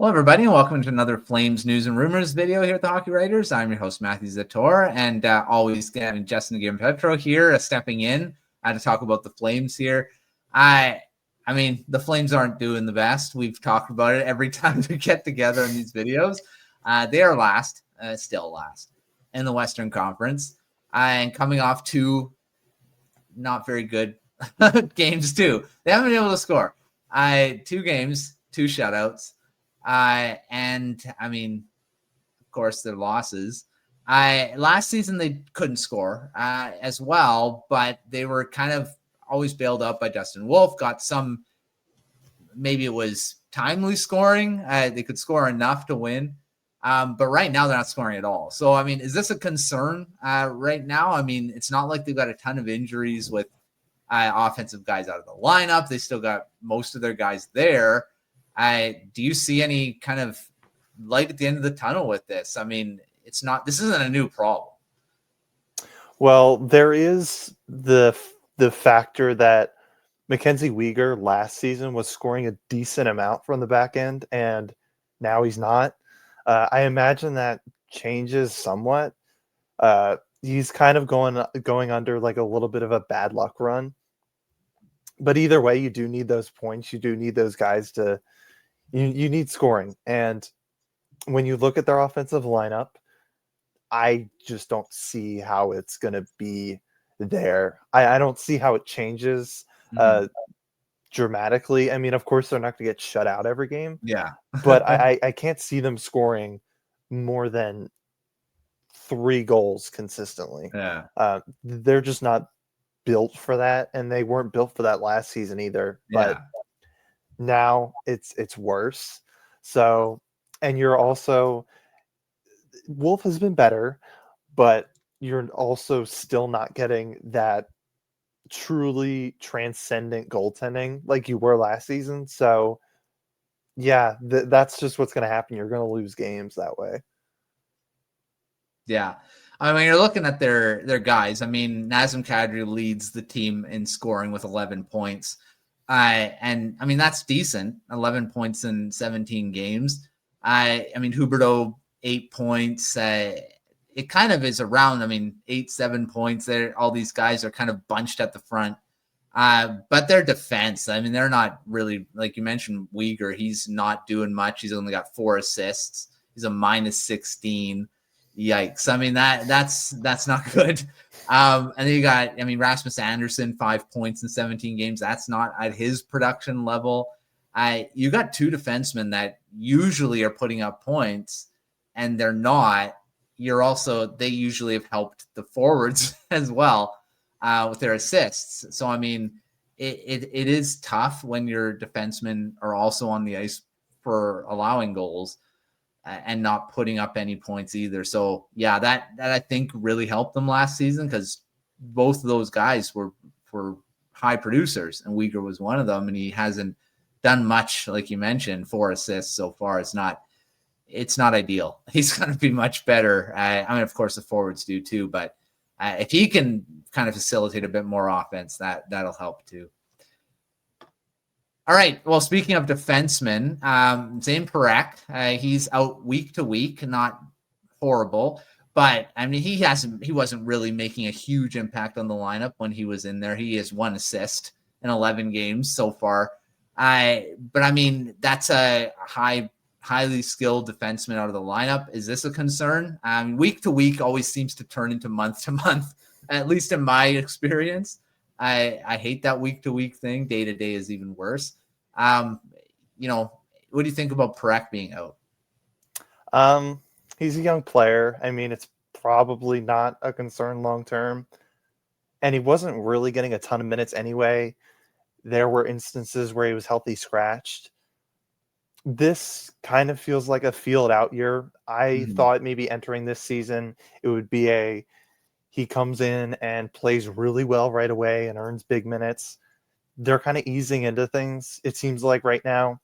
Hello, everybody, and welcome to another Flames News and Rumors video here at the Hockey Writers. I'm your host, Matthew Zator, and always getting Justin Giampietro here, stepping in to talk about the Flames here. I mean, the Flames aren't doing the best. We've talked about it every time we get together in these videos. They are last, still last, in the Western Conference, and coming off two not very good games, too. They haven't been able to score. 2 games, 2 shutouts. And I mean, of course, their losses. Last season they couldn't score as well, but they were kind of always bailed out by Dustin Wolf. Got some, maybe it was timely scoring. They could score enough to win, but right now they're not scoring at all. So I mean, is this a concern right now? I mean, it's not like they've got a ton of injuries with offensive guys out of the lineup. They still got most of their guys there. Do you see any kind of light at the end of the tunnel with this? I mean, this isn't a new problem. Well, there is the factor that Mackenzie Weegar last season was scoring a decent amount from the back end, and now he's not. I imagine that changes somewhat. He's kind of going under like a little bit of a bad luck run. But either way, you do need those points. You do need those guys to you need scoring. And when you look at their offensive lineup, I just don't see how it's going to be there. I don't see how it changes dramatically. I mean, of course, they're not going to get shut out every game. Yeah. But I can't see them scoring more than 3 goals consistently. Yeah. They're just not built for that, and they weren't built for that last season either. But now it's worse. So, and you're also, Wolf has been better, but you're also still not getting that truly transcendent goaltending like you were last season. So yeah, that's just what's going to happen. You're going to lose games that way. Yeah. I mean, you're looking at their guys. I mean, Nazem Kadri leads the team in scoring with 11 points. And I mean, that's decent. 11 points in 17 games. I mean, Huberdeau, 8 points. It kind of is around, 8-7 points there. All these guys are kind of bunched at the front. But their defense, I mean, they're not really, like you mentioned, Weegar, he's not doing much. He's only got 4 assists. He's a -16. Yikes. I mean, that's not good. And then you got, Rasmus Anderson, 5 points in 17 games. That's not at his production level. You got 2 defensemen that usually are putting up points, and they're not. They usually have helped the forwards as well with their assists. So, I mean, it is tough when your defensemen are also on the ice for allowing goals and not putting up any points either. So yeah, that I think really helped them last season, because both of those guys were high producers, and Weegar was one of them, and he hasn't done much, like you mentioned, 4 assists so far. It's not ideal. He's going to be much better. Of course the forwards do too, but if he can kind of facilitate a bit more offense, that'll help too. All right. Well, speaking of defensemen, Zayne Parekh, he's out week to week, not horrible, but I mean, he wasn't really making a huge impact on the lineup when he was in there. He has 1 assist in 11 games so far. But I mean, that's a highly skilled defenseman out of the lineup. Is this a concern? Week to week always seems to turn into month to month, at least in my experience. I hate that week to week thing. Day to day is even worse. What do you think about Parekh being out? He's a young player. I mean, it's probably not a concern long term. And he wasn't really getting a ton of minutes anyway. There were instances where he was healthy scratched. This kind of feels like a field out year. I thought maybe entering this season, it would be he comes in and plays really well right away and earns big minutes. They're kind of easing into things, it seems like, right now.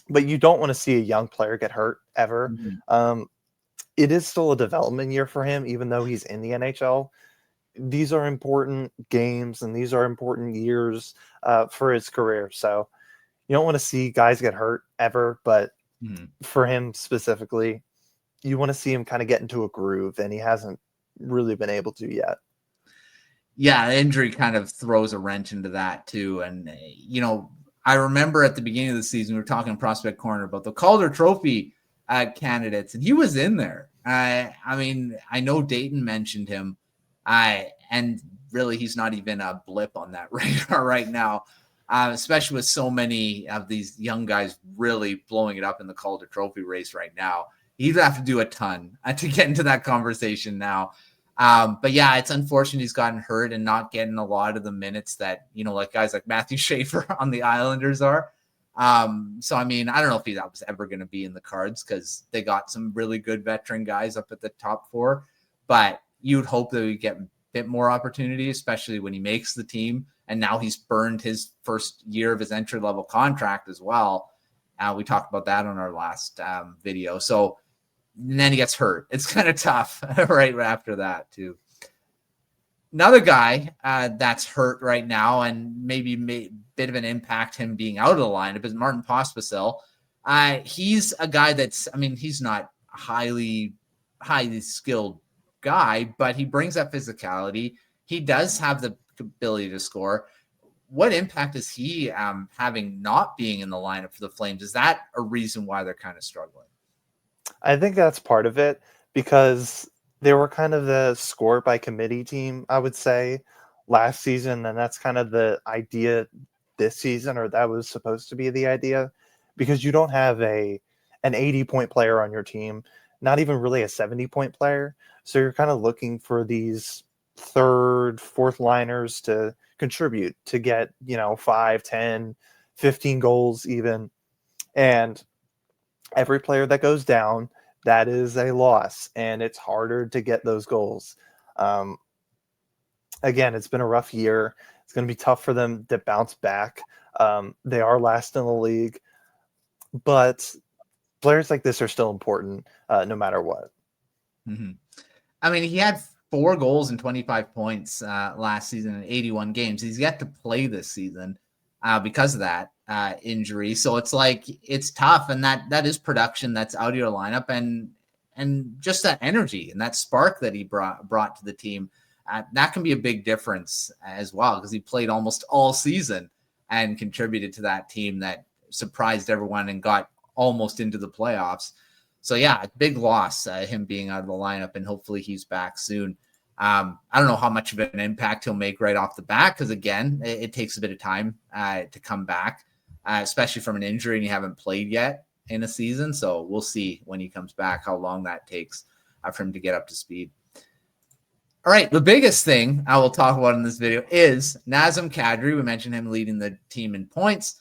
But you don't want to see a young player get hurt ever. It is still a development year for him, even though he's in the NHL. These are important games, and these are important years for his career. So you don't want to see guys get hurt ever, but for him specifically. You want to see him kind of get into a groove, and he hasn't really been able to yet. Yeah, injury kind of throws a wrench into that too. And, I remember at the beginning of the season, we were talking Prospect Corner about the Calder Trophy candidates, and he was in there. I know Dayton mentioned him, and really he's not even a blip on that radar right now, especially with so many of these young guys really blowing it up in the Calder Trophy race right now. He'd have to do a ton to get into that conversation now. But yeah, it's unfortunate he's gotten hurt and not getting a lot of the minutes that, like guys like Matthew Schaefer on the Islanders are. So, I don't know if that was ever going to be in the cards because they got some really good veteran guys up at the top four. But you'd hope that we get a bit more opportunity, especially when he makes the team. And now he's burned his first year of his entry-level contract as well. We talked about that on our last video. So, and then he gets hurt. It's kind of tough right after that too. Another guy that's hurt right now and maybe made a bit of an impact him being out of the lineup is Martin Pospisil. He's a guy that's, he's not a highly skilled guy, but he brings up physicality. He does have the ability to score. What impact is he having not being in the lineup for the Flames? Is that a reason why they're kind of struggling? I think that's part of it because they were kind of the score by committee team, I would say, last season. And that's kind of the idea this season, or that was supposed to be the idea, because you don't have an 80-point player on your team, not even really a 70-point player. So you're kind of looking for these third, fourth liners to contribute, to get, 5, 10, 15 goals even. And every player that goes down, that is a loss, and it's harder to get those goals. Again, it's been a rough year. It's going to be tough for them to bounce back. They are last in the league, but players like this are still important no matter what. Mm-hmm. He had 4 goals and 25 points last season in 81 games. He's yet to play this season because of that injury. So it's like, it's tough. And that is production that's out of your lineup, and just that energy and that spark that he brought to the team. That can be a big difference as well, because he played almost all season and contributed to that team that surprised everyone and got almost into the playoffs. So yeah, big loss, him being out of the lineup, and hopefully he's back soon. I don't know how much of an impact he'll make right off the bat, because again, it takes a bit of time to come back, especially from an injury and you haven't played yet in a season. So we'll see when he comes back how long that takes for him to get up to speed. All right, the biggest thing I will talk about in this video is Nazem Kadri. We mentioned him leading the team in points.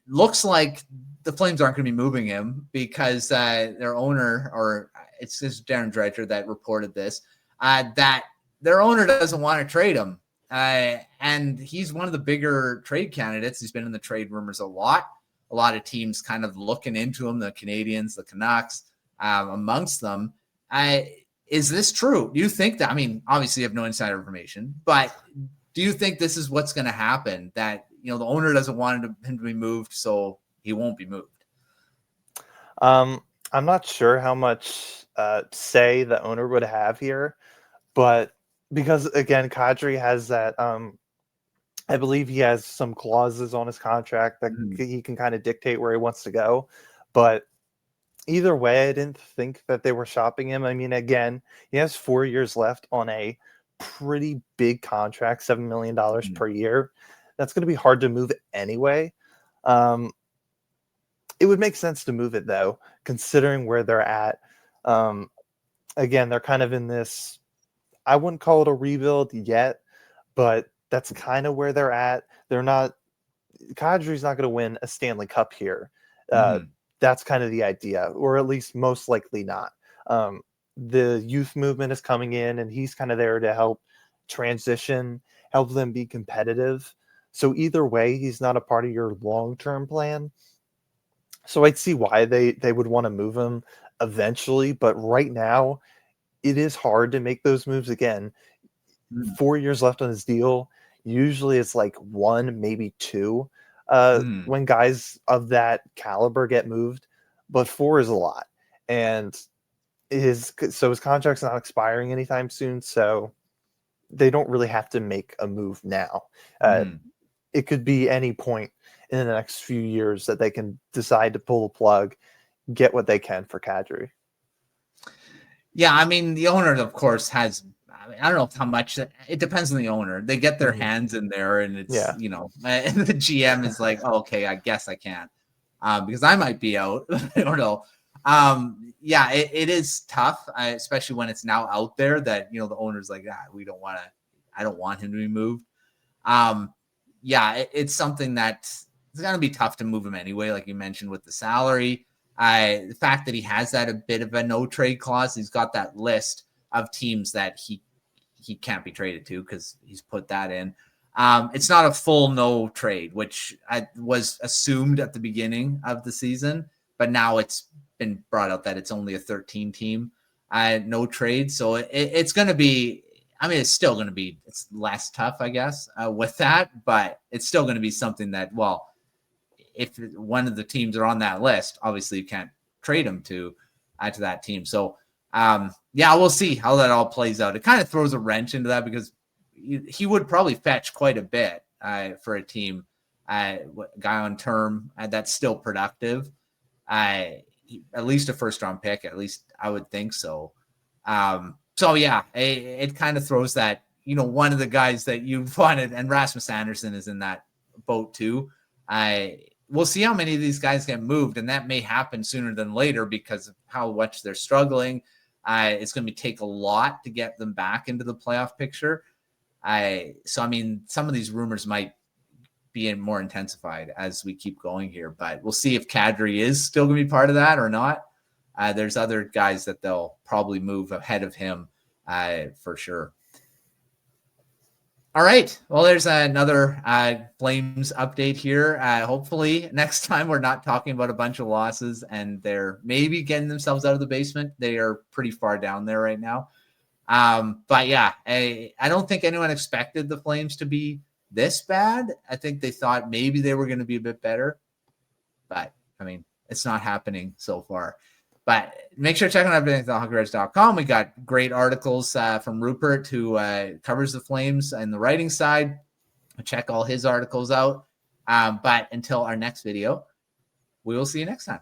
Looks like the Flames aren't going to be moving him because their owner, or it's just Darren Dreicher that reported this, that their owner doesn't want to trade him. And he's one of the bigger trade candidates. He's been in the trade rumors a lot of teams kind of looking into him, the Canadians, the Canucks, amongst them. Is this true? Do you think that, obviously you have no insider information, but do you think this is what's going to happen, that, the owner doesn't want him to be moved, so he won't be moved? I'm not sure how much say the owner would have here, but because again, Kadri has that, I believe he has some clauses on his contract that he can kind of dictate where he wants to go. But either way, I didn't think that they were shopping him. Again, he has 4 years left on a pretty big contract, $7 million per year. That's going to be hard to move anyway. It would make sense to move it, though, considering where they're at. Again, they're kind of in this, I wouldn't call it a rebuild yet, but that's kind of where they're at. Kadri's not going to win a Stanley Cup here. That's kind of the idea, or at least most likely not. The youth movement is coming in, and he's kind of there to help transition, help them be competitive. So either way, he's not a part of your long-term plan. So I'd see why they would want to move him eventually, but right now it is hard to make those moves again. 4 years left on his deal. Usually it's like 1, maybe 2 when guys of that caliber get moved. but 4 is a lot. And his contract's not expiring anytime soon, so they don't really have to make a move now. It could be any point in the next few years that they can decide to pull the plug, get what they can for Kadri. Yeah, I mean, the owner, of course, has. I don't know how much. It depends on the owner. They get their hands in there, and it's and the GM is like, oh, okay, I guess I can't, because I might be out. I don't know. Yeah, it is tough, especially when it's now out there that the owner's like, we don't want to. I don't want him to be moved. Yeah, it's something that it's going to be tough to move him anyway, like you mentioned with the salary. The fact that he has that a bit of a no trade clause, he's got that list of teams that he can't be traded to because he's put that in. It's not a full no trade, which was assumed at the beginning of the season, but now it's been brought out that it's only a 13 team no trade. So it's going to be, I mean, it's still going to be, it's less tough, I guess, with that, but it's still going to be something that, well, if one of the teams are on that list, obviously you can't trade them to that team. So, yeah, we'll see how that all plays out. It kind of throws a wrench into that because he would probably fetch quite a bit for a team, guy on term that's still productive. At least a first-round pick, at least I would think so. So, yeah, it kind of throws that, one of the guys that you wanted, and Rasmus Andersson is in that boat too. We'll see how many of these guys get moved, and that may happen sooner than later because of how much they're struggling. It's going to take a lot to get them back into the playoff picture. So, I mean, some of these rumors might be more intensified as we keep going here, but we'll see if Kadri is still going to be part of that or not. There's other guys that they'll probably move ahead of him for sure. All right. Well, there's another Flames update here. Hopefully next time we're not talking about a bunch of losses and they're maybe getting themselves out of the basement. They are pretty far down there right now. But yeah, I don't think anyone expected the Flames to be this bad. I think they thought maybe they were going to be a bit better, but I mean, it's not happening so far. But make sure to check out everything at thehockeyreds.com. We got great articles from Rupert, who covers the Flames and the writing side. Check all his articles out. But until our next video, we will see you next time.